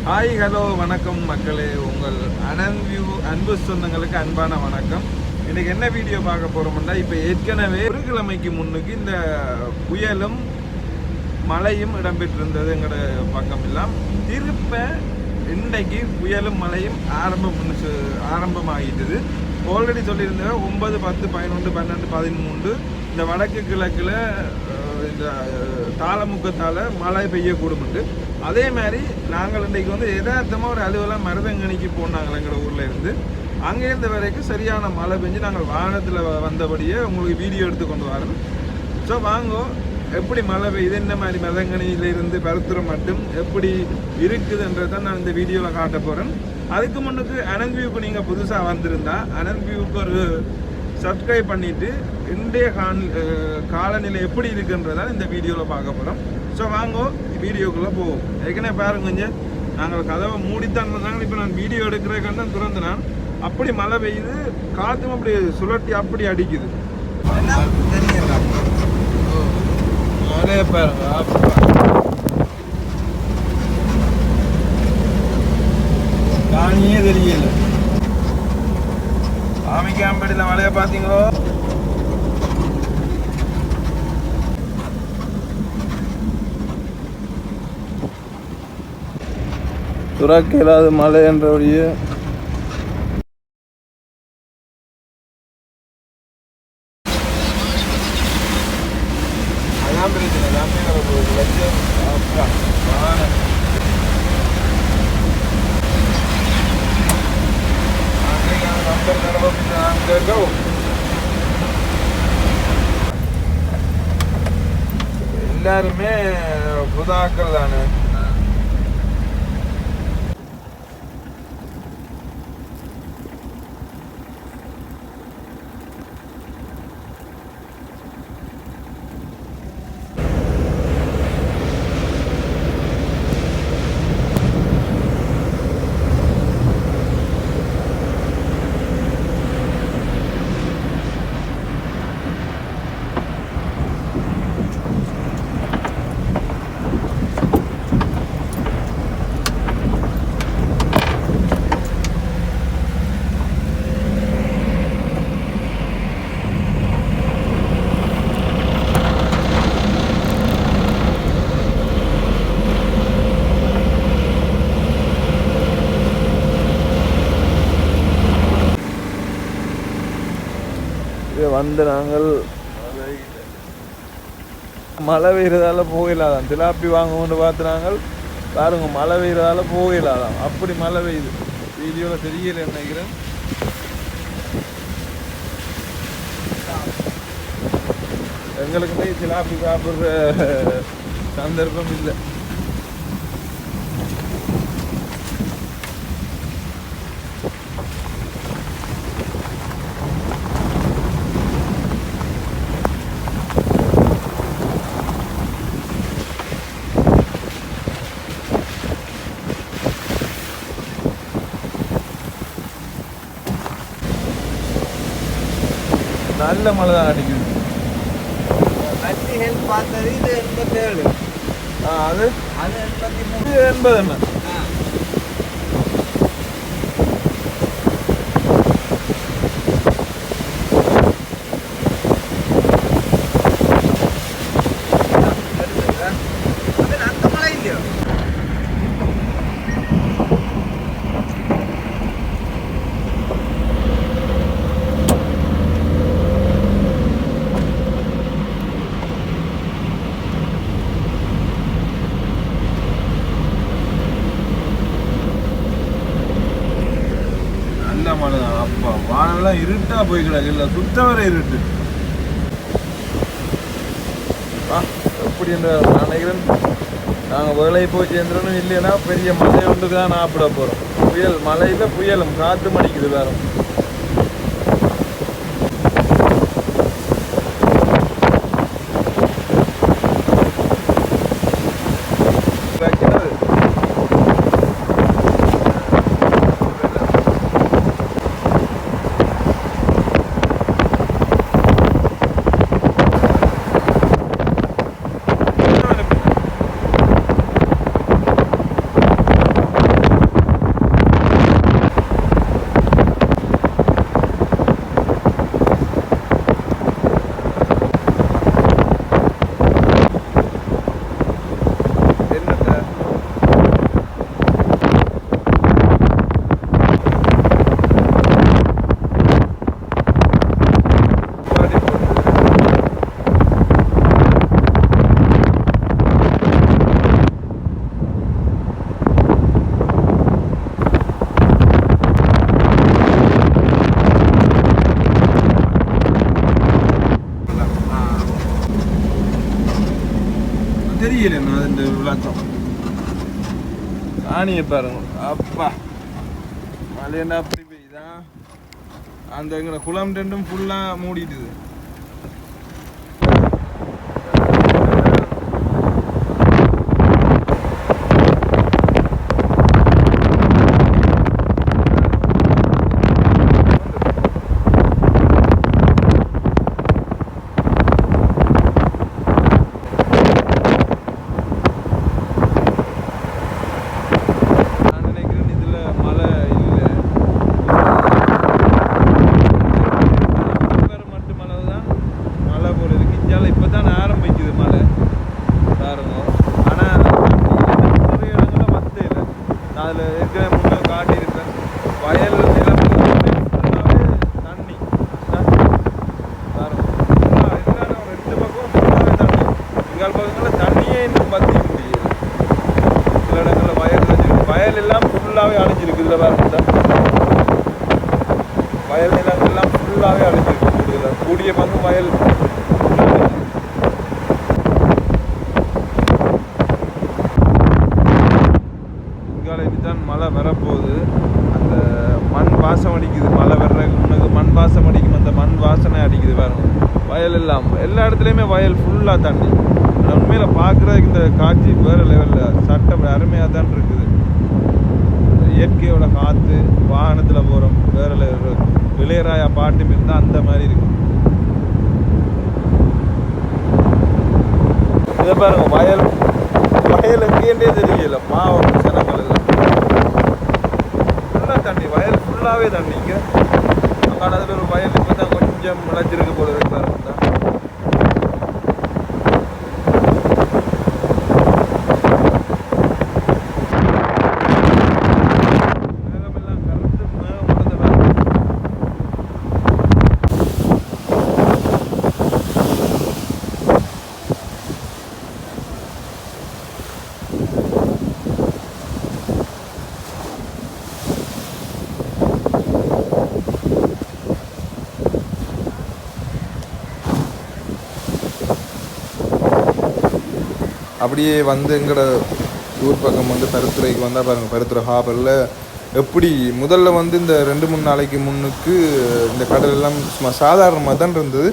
Hi hello வணக்கம் மக்களே, உங்கள் அன்பு சொந்தங்களுக்கு அன்பான வணக்கம். இன்றைக்கி என்ன வீடியோ பார்க்க போகிறோம்னா, இப்போ ஏற்கனவே ஒரு கிழமைக்கு முன்னுக்கு இந்த புயலும் மழையும் இடம்பெற்றிருந்தது எங்களோட பக்கம் எல்லாம். திருப்ப இன்றைக்கு புயலும் மழையும் ஆரம்பமாகிட்டது. ஆல்ரெடி சொல்லியிருந்த 9, 10, 11, 12, 13 இந்த வடக்கு கிழக்கில் இந்த தாளமுக்கத்தால் மழை பெய்யக்கூடும். அதே மாதிரி நாங்கள் இன்றைக்கு யதார்த்தமாக ஒரு அலுவலாக மருதங்கணிக்கு போனாங்க எங்களோட ஊரில் இருந்து. அங்கேருந்து வரைக்கும் சரியான மழை பெஞ்சு நாங்கள் வாகனத்தில் வந்தபடியே உங்களுக்கு வீடியோ எடுத்து கொண்டு வரோம். ஸோ வாங்கோ, எப்படி மழை பெய்யுது, என்ன மாதிரி மருதங்கணியிலிருந்து பருத்துரம் மட்டும் எப்படி இருக்குதுன்றதை நான் இந்த வீடியோவில் காட்ட போகிறேன். அதுக்கு முன்னுக்கு அனந்த் வியூக்கு நீங்கள் புதுசாக வந்திருந்தா அனந்த் வியூக்கு ஒரு சப்ஸ்கிரைப் பண்ணிவிட்டு இன்றைய காலநிலை எப்படி இருக்குன்றதை இந்த வீடியோவில் பார்க்க போகிறோம். ஸோ வாங்கோ, வீடியோக்குள்ளே போவோம். ஏற்கனவே பாருங்க, கொஞ்சம் நாங்கள் கதவை மூடித்தான் இருந்தாங்க. இப்போ நான் வீடியோ எடுக்கிறதுக்கான தான் திறந்தேன். அப்படி மழை பெய்யுது, காற்றும் அப்படி சுழட்டி அப்படி அடிக்குது. மழையை பாருங்க, காணியே தெரியல. ஆமிக்காம்படியில் மழையை பார்த்தீங்களோ? துறக்க இல்லாத மழை என்றபடியே அதான் பிரச்சனை. எல்லாருமே புதாக்கள் தானே. நாங்கள் மழை பெய்யறதால போகலாதான். திலாப்பி வாங்கணும்னு பார்த்து நாங்கள் பாருங்க, மழை பெய்யறதால போகலாதான். அப்படி மழை பெய்யுது. வீடியோவில் தெரியல நினைக்கிறேன். எங்களுக்குமே திலாப்பி சாப்பிட்ற சந்தர்ப்பம் இல்லை. நல்ல மழை தான் அடிக்குது. பார்த்தது இது 87. அது 83, 80 என்ன. அப்பா வானெல்லாம் இருட்டா போய் கிடக்கு. இல்லை, சுத்தவரை இருட்டு. எப்படி என்று நினைக்கிறேன். நாங்கள் வேலையை போய் சேர்ந்துடணும். இல்லைன்னா பெரிய மழை ஒன்றுக்கு தான் சாப்பிட போகிறோம். புயல் மழையில் புயலும் காற்று மணிக்குது வேற. பக்கம் காணியை பாருங்க. அப்பா மழை என்ன அப்படி பெய்யுதான். அந்த எங்களை குளம் ரெண்டும் ஃபுல்லாக மூடிடுது. வயல் எல்லாம் ஃபுல்லாகவே அழிஞ்சிருக்கு. இதில் பாருங்க, வயல் நிலங்கள் எல்லாம் ஃபுல்லாகவே அழிஞ்சிருக்கு. கூடிய பங்கு வயல் இங்காலைக்கு தான் மழை வரப்போகுது. அந்த மண் வாசம் அடிக்குது. மழை வர்ற முன்னுக்கு மண் வாசம் அடிக்கும். அந்த மண் வாசனை அடிக்குது பாருங்க. வயல் எல்லாம் எல்லா இடத்துலையுமே வயல் ஃபுல்லாக தண்ணி. உண்மையில் பார்க்குறதுக்கு இந்த காட்சி வேறு லெவலில் சட்டம் அருமையாக தான் இருக்குது. இயற்கையோட காற்று, வாகனத்தில் போகிறோம், வேறு இளையராயா பாட்டும் இருந்தால் அந்த மாதிரி இருக்கு. இதை பாருங்க, வயல் எங்கேன்றே தெரியல. மாவட்டம் ஜனங்கள் எல்லாம் ஃபுல்லாக தண்ணி. வயல் ஃபுல்லாகவே தண்ணிங்க. அதில் ஒரு வயல் இப்போ தான் கொஞ்சம் விளைஞ்சிருக்கு போல இருக்கு பாருங்க. அப்படியே வந்து எங்களோட ஊர் பக்கம் வந்து பருத்துறைக்கு வந்தால் பாருங்கள், பருத்துறை ஹாபரில் எப்படி முதல்ல வந்து இந்த 2-3 நாளைக்கு முன்னுக்கு இந்த கடல் எல்லாம் சும்மா சாதாரணமாக தான் இருந்தது.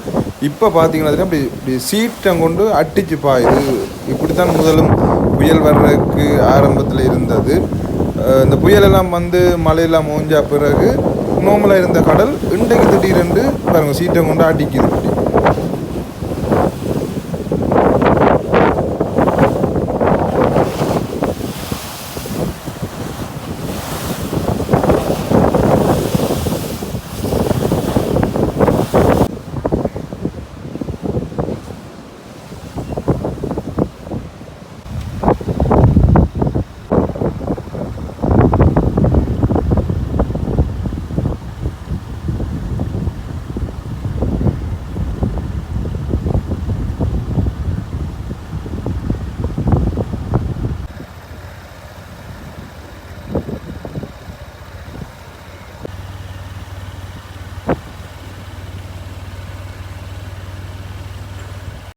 இப்போ பார்த்தீங்கன்னா அப்படி இப்படி சீட்டம் கொண்டு அட்டிச்சு பாயுது. இப்படி தான் முதலும் புயல் வர்றதுக்கு ஆரம்பத்தில் இருந்தது. இந்த புயலெல்லாம் வந்து மழையெல்லாம் ஓஞ்சா பிறகு நோமலாக இருந்த கடல் இன்றைக்கு திடீரென்று பாருங்கள் சீட்டம் கொண்டு அடிக்குது.